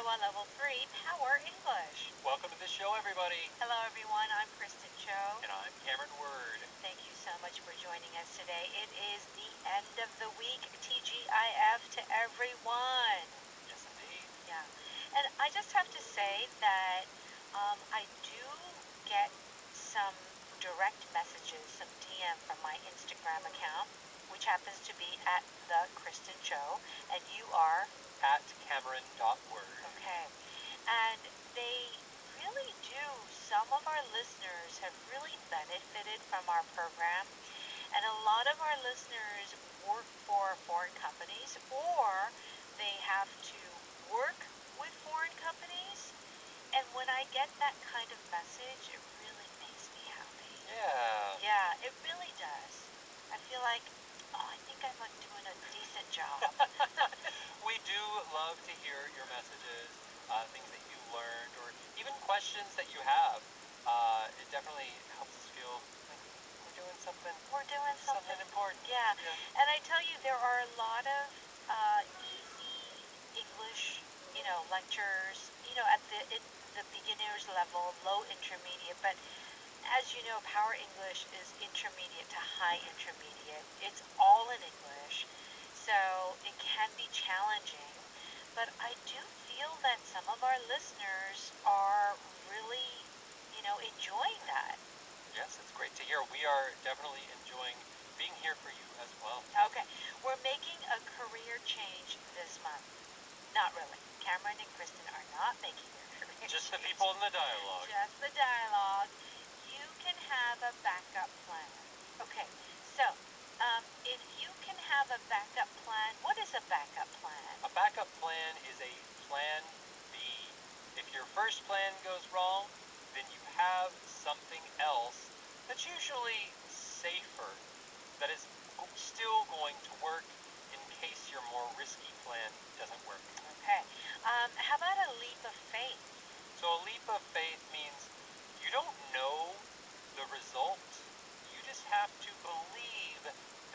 Taiwan Level 3 Power English. Welcome to the show, everybody. Hello, everyone. I'm Kristen Cho. And I'm Cameron Word. Thank you so much for joining us today. It is the end of the week. TGIF to everyone. Yes, indeed. Yeah. And I just have to say that I do get some direct messages, some DM from my Instagram account, which happens to be at the Kristen Cho, and you are at Cameron.word. Okay. And they really do. Some of our listeners have really benefited from our program. And a lot of our listeners work for foreign companies, or they have to work with foreign companies. And when I get that kind of message, it really makes me happy. Yeah. Yeah, it really does. I feel like, I think I'm doing a decent job. We do love to hear your messages, things that you learned, or even questions that you have. It definitely helps us feel like we're doing something. We're doing something important. Yeah. And I tell you, there are a lot of easy English, lectures, at the beginner's level, low intermediate. But as you know, Power English is intermediate to high intermediate. It's all in English, so it can be challenging. But I do feel that some of our listeners are really, enjoying that. Yes, it's great to hear. We are definitely enjoying being here for you as well. Okay, we're making a career change this month. Not really. Cameron and Kristen are not making a career Just change. the people in the dialogue. Just the dialogue. You can have a backup plan. Okay, so if you can have a backup plan, what is a backup plan? A backup plan is a plan B. If your first plan goes wrong, then you have something else that's usually safer, that is still going to work in case your more risky plan doesn't work. Okay. How about a leap of faith? So a leap of faith means you don't know the result. You just have to believe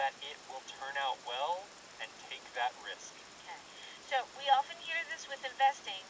that it will turn out well and take that risk. Okay. So we often hear this with investing.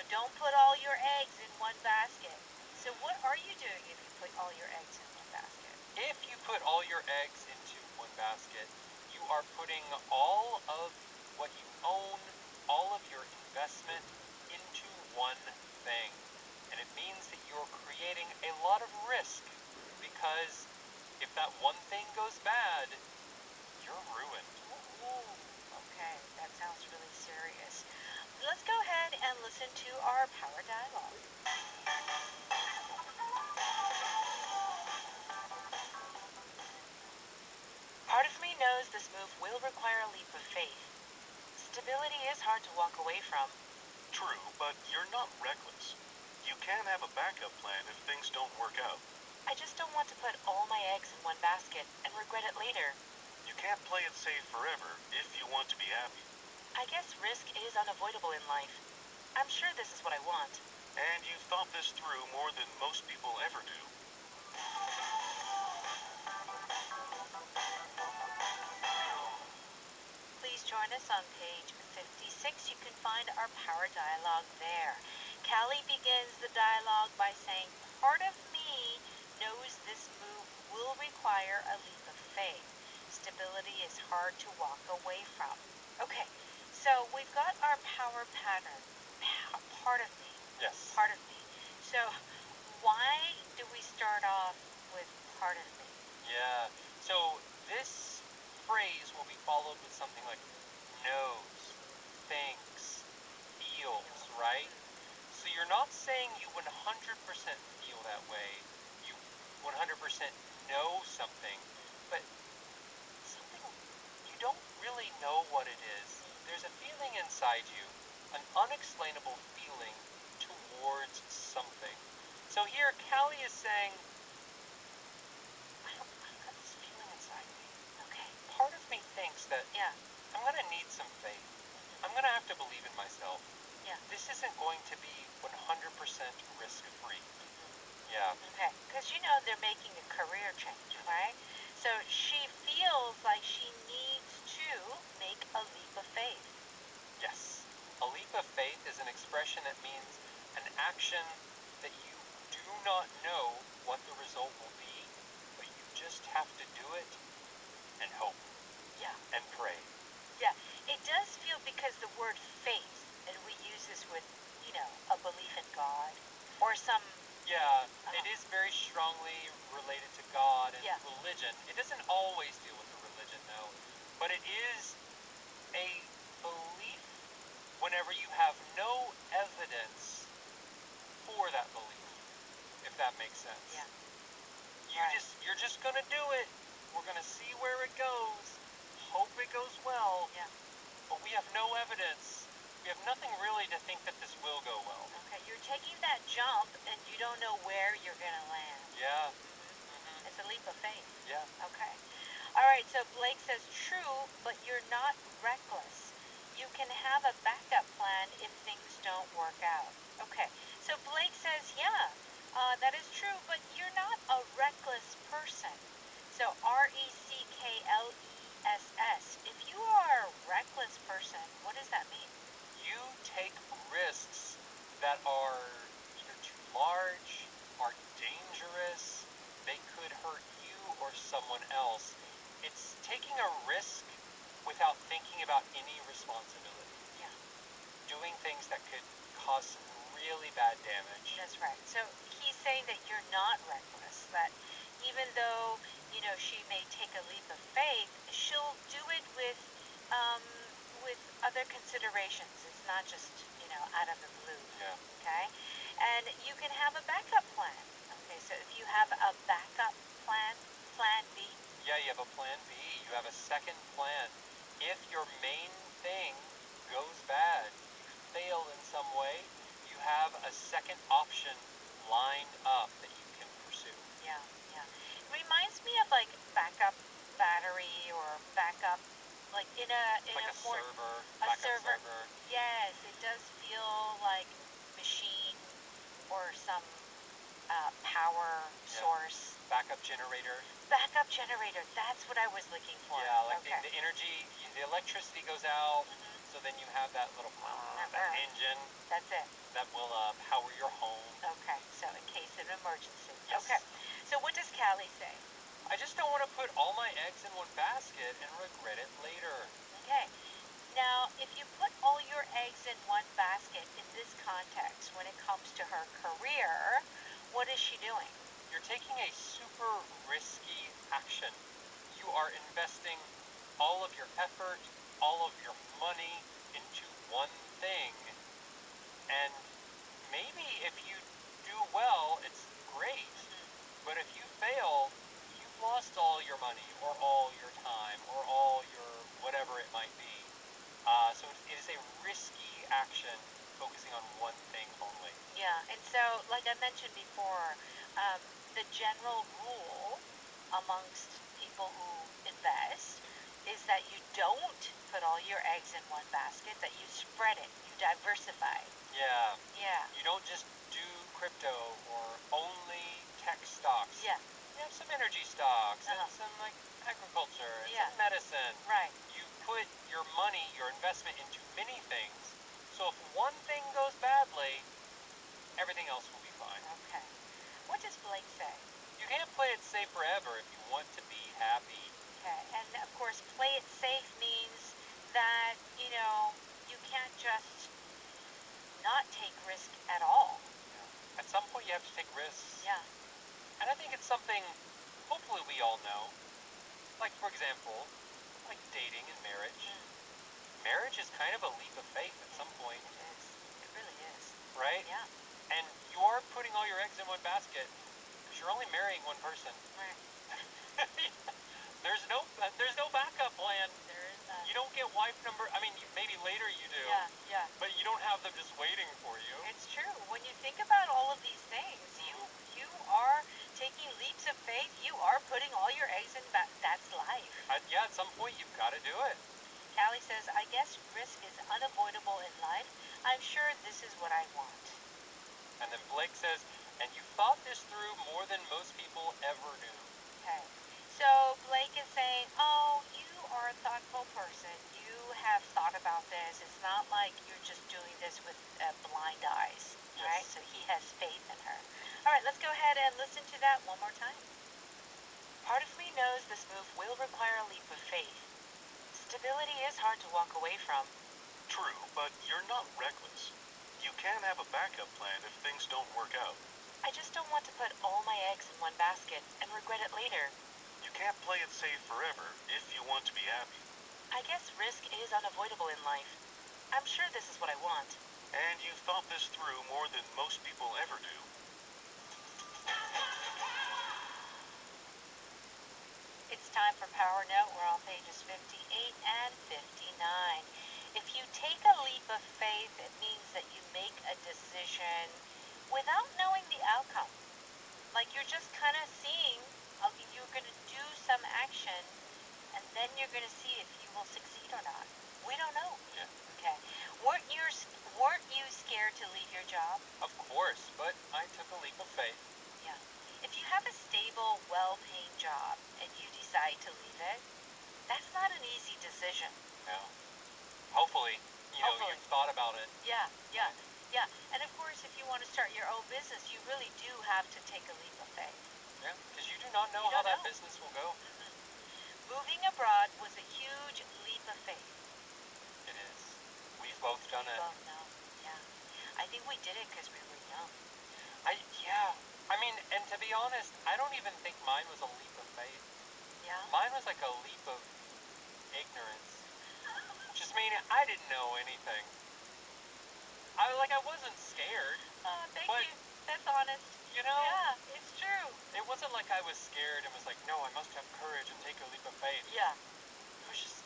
Don't put all your eggs in one basket. So what are you doing if you put all your eggs in one basket? If you put all your eggs into one basket, you are putting all of what you own, all of your investment into one thing. And it means that you're creating a lot of risk, because if that one thing goes bad, you're ruined. Ooh, okay, that sounds really serious. Let's go ahead and listen to our power dialogue. Part of me knows this move will require a leap of faith. Stability is hard to walk away from. True, but you're not reckless. You can have a backup plan if things don't work out. I just don't want to put all my eggs in one basket and regret it later. You can't play it safe forever if you want to be happy. I guess risk is unavoidable in life. I'm sure this is what I want. And you've thought this through more than most people ever do. Please join us on page 56. You can find our power dialogue there. Callie begins the dialogue by saying, part of me knows this move will require a leap of faith. Stability is hard to walk away from. Okay, so we've got our power pattern. Part of me. Yes. Part of me. So why do we start off with part of me? Yeah. So this phrase will be followed with something like knows, thinks, feels, right? So you're not saying you 100% feel that way. You 100% know something, but something you don't really know what it is. There's a feeling inside you, an unexplainable feeling towards something. So here Callie is saying, I've got this feeling inside me. Okay. Part of me thinks that Yeah. I'm going to need some faith. I'm going to have to believe in myself. Yeah. This isn't going to be 100% risk-free. Yeah. Okay, because they're making a career change, right? So she feels like she needs to make a leap of faith. Yes. A leap of faith is an expression religion. It doesn't always deal with the religion, though, but it is a belief whenever you have no evidence for that belief, if that makes sense. Yeah. Right. You're just gonna do it. We're gonna see where it goes. Hope it goes well. Yeah. But we have no evidence. We have nothing really to think that this will go well. Okay, you're taking that jump and you don't know where you're gonna land. Yeah. It's a leap of faith. Yeah. Okay. All right, so Blake says, true, but you're not reckless. You can have a backup plan if things don't work out. Okay, so Blake says, yeah, that is true, but you're not a reckless person. So RECKLESS. If you are a reckless person, what does that mean? You take risks that are either too large, are dangerous, they could hurt you or someone else. It's taking a risk without thinking about any responsibility. Yeah. Doing things that could cause some really bad damage. That's right. So he's saying that you're not reckless, that even though, she may take a leap of faith, she'll do it with other considerations. It's not just, out of the blue. Yeah. Okay? And you can have a backup plan. Okay, so if you have a backup plan, plan B. Yeah, you have a plan B. You have a second plan. If your main thing goes bad, you fail in some way, you have a second option lined up that you can pursue. Yeah. It reminds me of like backup battery or backup, like in a more server, a backup server. Yes, it does feel like machine or some power source. Backup generator. Backup generator. That's what I was looking for. Yeah, like okay. the energy, the electricity goes out, so then you have that little that engine. That's it. That will power your home. Okay, so in case of emergency. Yes. Okay, so what does Callie say? I just don't want to put all my eggs in one basket and regret it later. Okay. Now, if you put all your eggs in one basket in this context, when it comes to her career, what is she doing? You're taking a super risky action. You are investing all of your effort, all of your money into one thing. And maybe if you do well, it's great. But if you fail, you've lost all your money or all your time or all your whatever it might be. So it is a risky action focusing on one thing only. Yeah, and so, like I mentioned before, the general rule amongst people who invest is that you don't put all your eggs in one basket, that you spread it, you diversify. Yeah. Yeah. You don't just do crypto or only tech stocks. Yeah. You have some energy stocks and some like agriculture and some medicine. Right. You put your money, your investment into many things. So if one thing goes badly, everything else will be fine. Okay. What does Blake say? You can't play it safe forever if you want to be happy. Okay. And of course, play it safe means that, you can't just not take risk at all. Yeah. At some point you have to take risks. Yeah. And I think it's something hopefully we all know. Like, for example, like dating and marriage. Marriage is kind of a leap of faith at some point. It is. It really is. Right? Yeah. And you are putting all your eggs in one basket because you're only marrying one person. Right. There's no backup plan. There is none. You don't get wife number. I mean, maybe later you do. Yeah. But you don't have them just waiting for you. It's true. When you think about all of these things, you are taking leaps of faith. You are putting all your eggs in. That's life. Yeah. At some point, you've got to do it. Callie says, I guess risk is unavoidable in life. I'm sure this is what I want. And then Blake says, and you thought this through more than most people ever do. Okay. So Blake is saying, oh, you are a thoughtful person. You have thought about this. It's not like you're just doing this with blind eyes. Yes. Right? So he has faith in her. All right, let's go ahead and listen to that one more time. Part of me knows this move will require a leap of faith. Stability is hard to walk away from. True, but you're not reckless. You can have a backup plan if things don't work out. I just don't want to put all my eggs in one basket and regret it later. You can't play it safe forever if you want to be happy. I guess risk is unavoidable in life. I'm sure this is what I want. And you've thought this through more than most people ever do. It's time for Power Note. We're on pages 58 and 59. If you take a leap of faith, it means that you make a decision without knowing the outcome. Like you're just kind of seeing, you're going to do some action, and then you're going to see if you will succeed or not. We don't know. Yeah. Okay. Weren't you scared to leave your job? Of course, but I took a leap of faith. Yeah. If you have a stable, well-paying job and you decide to leave it, that's not an easy decision. Yeah. Hopefully, Hopefully. you've thought about it. Yeah, yeah, yeah. And of course, if you want to start your own business, you really do have to take a leap of faith. Yeah, because you do not know You how don't that know. business will go. Moving abroad was a huge leap of faith. It is. We've both done We it. both know. Yeah. I think we did it because we were young. Yeah. I mean, and to be honest, I don't even think mine was a leap of faith. Yeah? Mine was like a leap of ignorance. Just meaning I didn't know anything. I wasn't scared. Oh, thank But- you. That's honest. You know? Yeah, it's true. It wasn't like I was scared and was like, no, I must have courage and take a leap of faith. Yeah. It was just,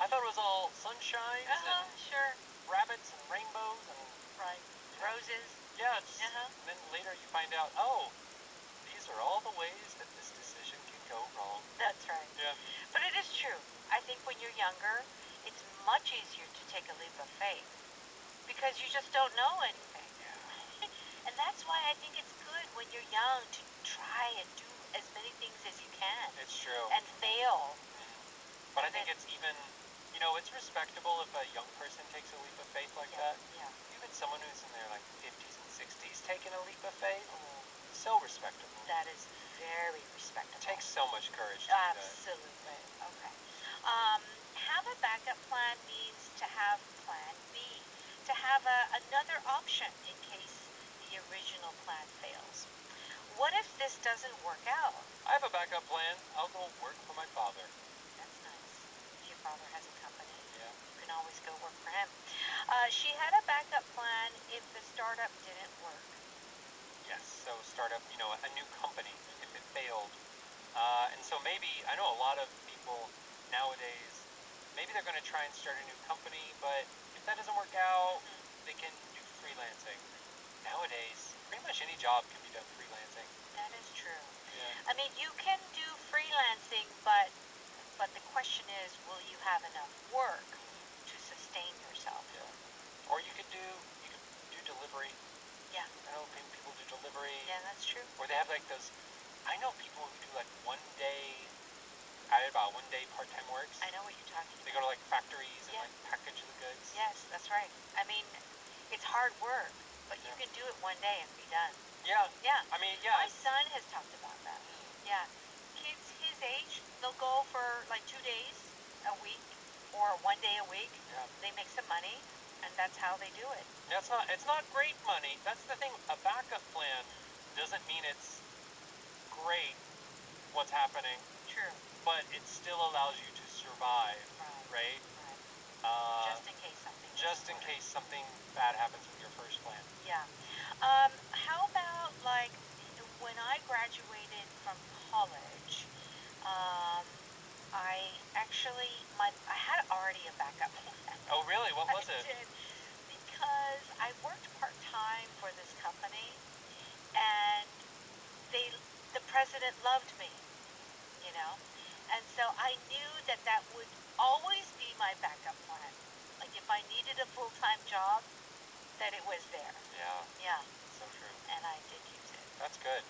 I thought it was all sunshines and Sure. rabbits and rainbows and Right. Roses. yeah, it's, Uh-huh. and then later you find out, oh, these are all the ways that this decision can go wrong. That's right. Yeah. But it is true. I think when you're younger, it's much easier to take a leap of faith because you just don't know anything. And that's why I think it's good when you're young to try and do as many things as you can It's true. and fail. But I think it's even, it's respectable if a young person takes a leap of faith like that. Yeah. Even someone who's in their like 50s and 60s taking a leap of faith, Oh, so respectable. that is very respectable. It takes so much courage to do that. Absolutely. Okay. Have a backup plan means to have plan B, to have another option in case the original plan fails. What if this doesn't work out? I have a backup plan. I'll go work for my father. That's nice. If your father has a company, Yeah. you can always go work for him. She had a backup plan if the startup didn't work. Yes. So start up, a new company if it failed. And so maybe, I know a lot of people nowadays, maybe they're going to try and start a new company, but if that doesn't work out, they can do freelancing. Nowadays, pretty much any job can be done freelancing. That is true. Yeah. I mean, you can do freelancing, but the question is, will you have enough work to sustain yourself? Yeah. Or you could do delivery. Yeah. I know people do delivery. Yeah, that's true. Or they have like those, I know people who do like one day part-time works. I know what you're talking They about. go to like factories and Yeah. like package the goods. Yes, that's right. I mean, it's hard work, but you Yeah. can do it one day and be done. Yeah. Yeah. I mean, yeah. My son has talked about that. Yeah. Kids his age, they'll go for like 2 days a week or one day a week. Yeah. They make some money, and that's how they do it. It's not great money. That's the thing. A backup plan doesn't mean it's great what's happening, True. but it still allows you to survive, right? Right. Just in case something. Just in doesn't work. case something bad happens with your first plan. Yeah. How about like when I graduated from college, I had already a backup plan. Oh, really? What was I it? did because I worked part time for this company, and they the president loved me, you know, and so I knew that that would always be my backup plan. Like if I needed a full time job, that it was there. Yeah, Yeah, so true. and I did use it. That's good.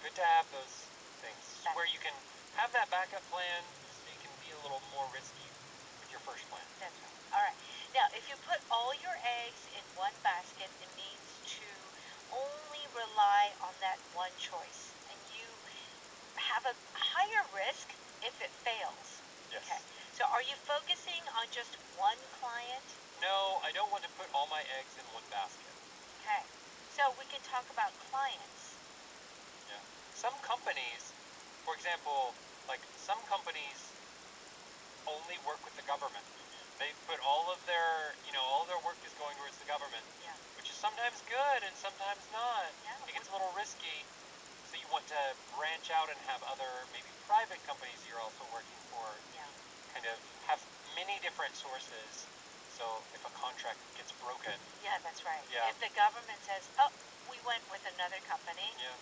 Good to have those things That- where you can have that backup plan so you can be a little more risky with your first plan. That's right. All right. Now, if you put all your eggs in one basket, it means to only rely on that one choice, and you have a higher risk if it fails. Yes. Okay. So, are you focusing on just one client? No, I don't want to put all my eggs in one basket. Okay. So, we can talk about clients. Yeah. Some companies, for example, like some companies only work with the government. They put all of their, all of their work is going towards the government, Yeah. which is sometimes good and sometimes not. Yeah. It gets a little risky. So you want to branch out and have other maybe private companies you're also working for, Yeah. kind of have many different sources. So if a contract gets broken, Yeah, that's right. Yeah. If the government says, "Oh, we went with another company," yeah,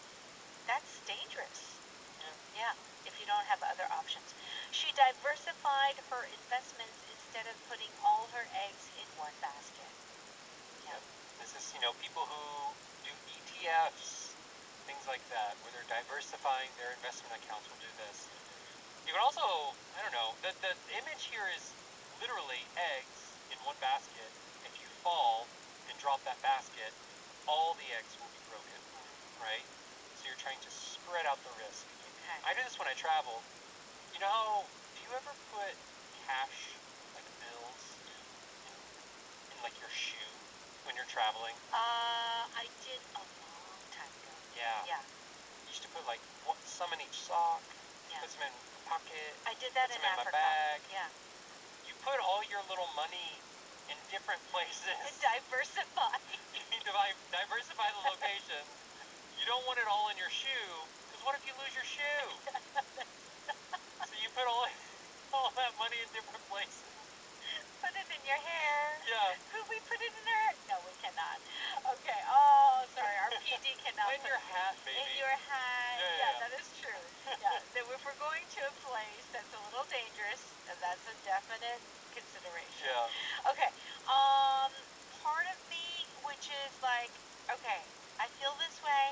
that's dangerous. yeah. Yeah, if you don't have other options. She diversified her investments instead of putting all her eggs in one basket. Yeah. This is, people who do ETFs, things like that, where they're diversifying their investment accounts will do this. You can also, I don't know, the image here is literally eggs in one basket. If you fall and drop that basket, all the eggs will be broken, right? So you're trying to spread out the risk. Okay. I do this when I travel. Do you ever put cash, like bills, in like your shoe when you're traveling? I did a long time ago. Yeah. Yeah. Used to put like some in each sock, Yeah. put some in the pocket, I did that put in some in my Africa. bag. Yeah. You put all your little money in different places. Diversify. You need to diversify the locations. You don't want it all in your shoe, because what if you lose your shoe? So you put all that money in different places. Put it in your hair. Yeah. Could we put it in our hair? No, we cannot. Okay. Oh, sorry. Our PD cannot. In your hat, maybe. In your hat. Yeah. That is true. Yeah. That if we're going to a place that's a little dangerous, that's a definite consideration. Yeah. Okay. Part of me, which is like, okay, I feel this way.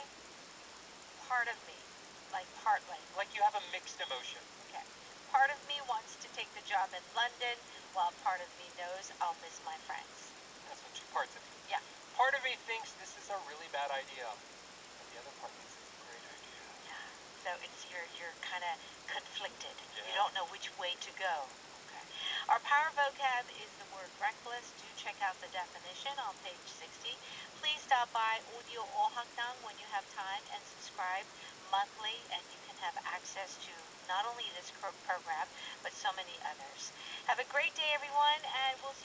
Part of me, like partly. Like you have a mixed emotion. Okay. Part of me wants to take the job in London, while part of me knows I'll miss my friends. That's what two parts of you. Yeah. Part of me thinks this is a really bad idea, but the other part thinks it's a great idea. Yeah. So it's you're kind of conflicted. Yeah. You don't know which way to go. Okay. Our power vocab is the word reckless. Do check out the definition on page 60. Please stop by Audio Ohakdang when you have time and subscribe monthly, and you can have access to not only this program but so many others. Have a great day, everyone, and we'll see